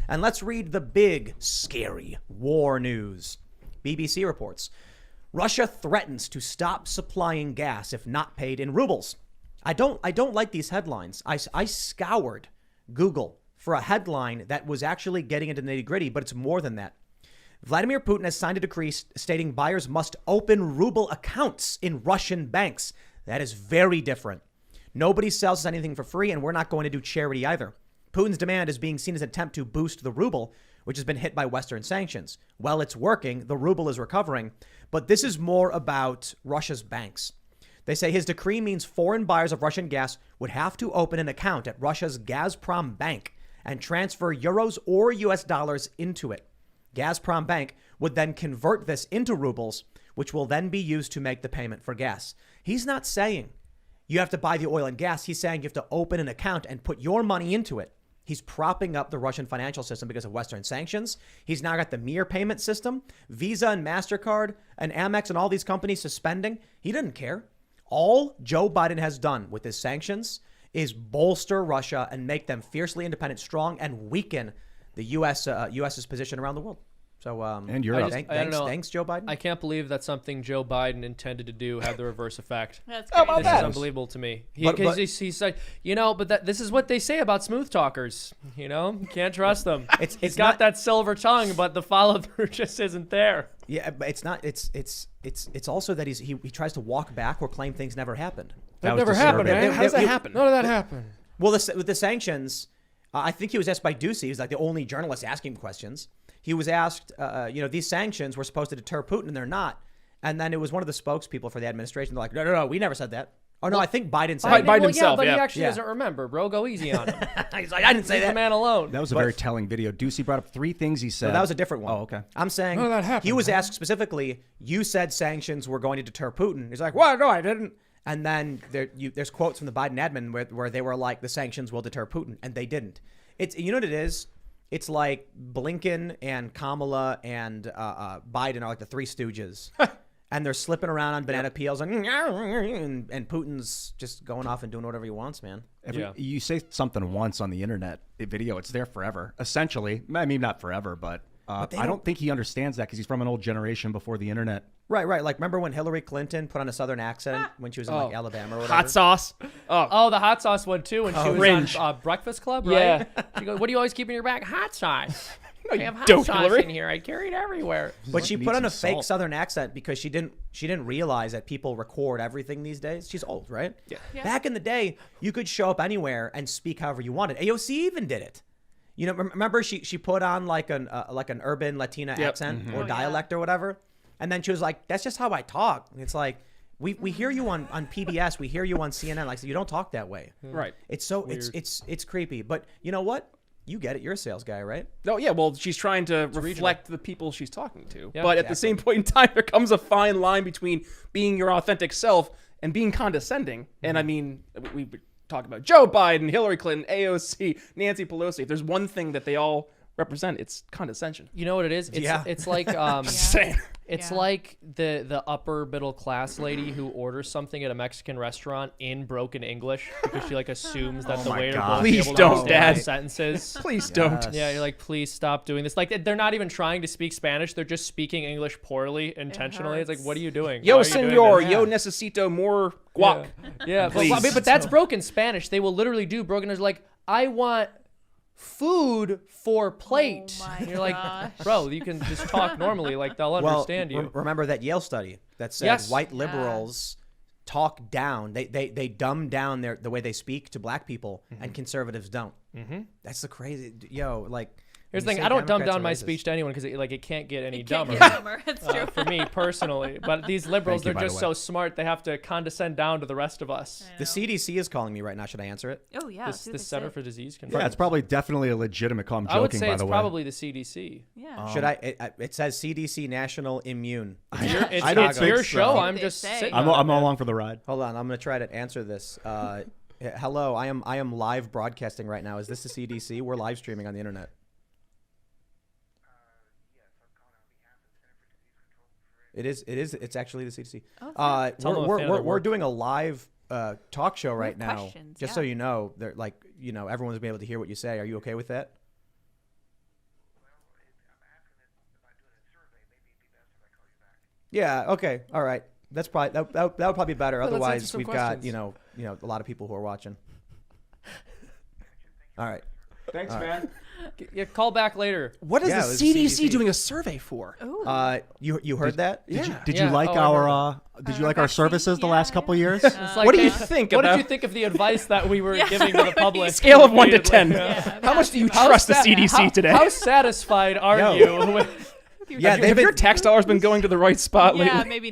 And let's read the big, scary war news. BBC reports, Russia threatens to stop supplying gas if not paid in rubles. I don't like these headlines. I scoured Google for a headline that was actually getting into the nitty-gritty, but it's more than that. Vladimir Putin has signed a decree stating buyers must open ruble accounts in Russian banks. That is very different. Nobody sells us anything for free, and we're not going to do charity either. Putin's demand is being seen as an attempt to boost the ruble, which has been hit by Western sanctions. Well, it's working. The ruble is recovering. But this is more about Russia's banks. They say his decree means foreign buyers of Russian gas would have to open an account at Russia's Gazprom Bank and transfer euros or US dollars into it. Gazprom Bank would then convert this into rubles, which will then be used to make the payment for gas. He's not saying you have to buy the oil and gas. He's saying you have to open an account and put your money into it. He's propping up the Russian financial system because of Western sanctions. He's now got the Mir payment system, Visa and MasterCard and Amex and all these companies suspending. He doesn't care. All Joe Biden has done with his sanctions is bolster Russia and make them fiercely independent, strong, and weaken the U.S.'s position around the world. So, and Europe. Thanks, Joe Biden. I can't believe that something Joe Biden intended to do had the reverse effect. That's This crazy. is unbelievable to me. He's like, this is what they say about smooth talkers. You can't trust them. He's got that silver tongue, but the follow through just isn't there. Yeah, but it's not. It's also that he tries to walk back or claim things never happened. That never happened, man. How does that happen? None of that happened. Well, with the sanctions, I think he was asked by Ducey. He was like the only journalist asking questions. He was asked, these sanctions were supposed to deter Putin, and they're not. And then it was one of the spokespeople for the administration. They're like, no, we never said that. Oh, no, I think Biden said Biden it. himself, but he actually doesn't remember, bro. Go easy on him. He's like, I didn't say Leave that. the man alone. That was a very telling video. Ducey brought up 3 things he said. No, that was a different one. Oh, okay. I'm saying None of that happened, he was man. asked specifically, you said sanctions were going to deter Putin. He's like, well, no, I didn't. And then there's quotes from the Biden admin where they were like, the sanctions will deter Putin. And they didn't. You know what it is? It's like Blinken and Kamala and Biden are like the 3 stooges. And they're slipping around on banana peels and Putin's just going off and doing whatever he wants, man. You say something once on the internet video, it's there forever. Essentially, I mean, not forever, but I don't think he understands that because he's from an old generation before the internet. Right. Like, remember when Hillary Clinton put on a Southern accent when she was in like Alabama or whatever? Hot sauce. Oh, the hot sauce one too when she was Cringe. on Breakfast Club, right? Yeah. She goes, what do you always keep in your bag? Hot sauce. I have hot dope, sauce Hillary. in here. I carry it everywhere. But she put on a fake salt. Southern accent because she didn't realize that people record everything these days. She's old, right? Yeah. Back in the day, you could show up anywhere and speak however you wanted. AOC even did it. Remember she put on like an urban Latina accent or dialect or whatever, and then she was like, "That's just how I talk." And it's like we hear you on PBS, we hear you on CNN, like so you don't talk that way. Right. It's it's creepy. But you know what? You get it. You're a sales guy, right? Oh, yeah. Well, she's trying to reflect the people she's talking to. Yeah, but at the same point in time, there comes a fine line between being your authentic self and being condescending. And I mean, we talk about Joe Biden, Hillary Clinton, AOC, Nancy Pelosi. If there's one thing that they all represent, it's condescension. You know what it is? It's like Saying. It's Yeah. like the upper middle class lady who orders something at a Mexican restaurant in broken English because she like assumes that the my waiter God. will be Please able don't, to understand Dad. sentences. Please don't. Yeah, you're like, please stop doing this. Like, they're not even trying to speak Spanish. They're just speaking English poorly, intentionally. It's like, hurts. what are you doing? Yo, Why are you doing senor, this? yo necesito more guac. Yeah, Please. but that's broken Spanish. They will literally do broken. There's like, I want food for plate. Oh my and you're like, gosh. bro, you can just talk normally. Like, they'll understand you. Remember that Yale study that said Yes. white liberals talk down. They dumb down the way they speak to black people, and conservatives don't. That's the crazy like. Here's the when thing. you I say don't dumb Democrats down are my racist. speech to anyone because it can't get any It can't dumber. get dumber. It's true. For me personally, but these liberals, Thank you, they're by just the way. so smart they have to condescend down to the rest of us. The CDC is calling me right now. Should I answer it? Oh yeah. This who Center they for Disease Yeah, Control. it's probably definitely a legitimate call. I'm joking, I would say by it's the way. probably the CDC. Yeah. Should I? It says CDC National Immune. It's, I don't it's think your so. show. I'm They just say. sitting. I'm on it, man. along for the ride. Hold on, I'm gonna try to answer this. Hello, I am live broadcasting right now. Is this the CDC? We're live streaming on the internet. It is. It's actually the CDC. Oh, Tell them I'm a fan of their We're work. doing a live talk show right now. questions, Just yeah. so you know, they're like, everyone's gonna be able to hear what you say. Are you okay with that? Yeah. Okay. All right. That's probably that would probably be better. Well, let's answer Otherwise, some we've questions. got a lot of people who are watching. All right. Thanks, man. Yeah, call back later. What is Yeah, the it was CDC CDC. doing a survey for? You heard that? Yeah. Did Yeah. you like Oh, I heard our vaccine? services the Yeah, last couple years? It's like What do you that. think What about did you think of the advice that we were Yeah. giving to the public? Scale of 1 to 10. Yeah. How much do you How trust the sa- CDC how- today? How satisfied are Yo. you with Yeah, have your tax dollars been going to the right spot Yeah, lately? maybe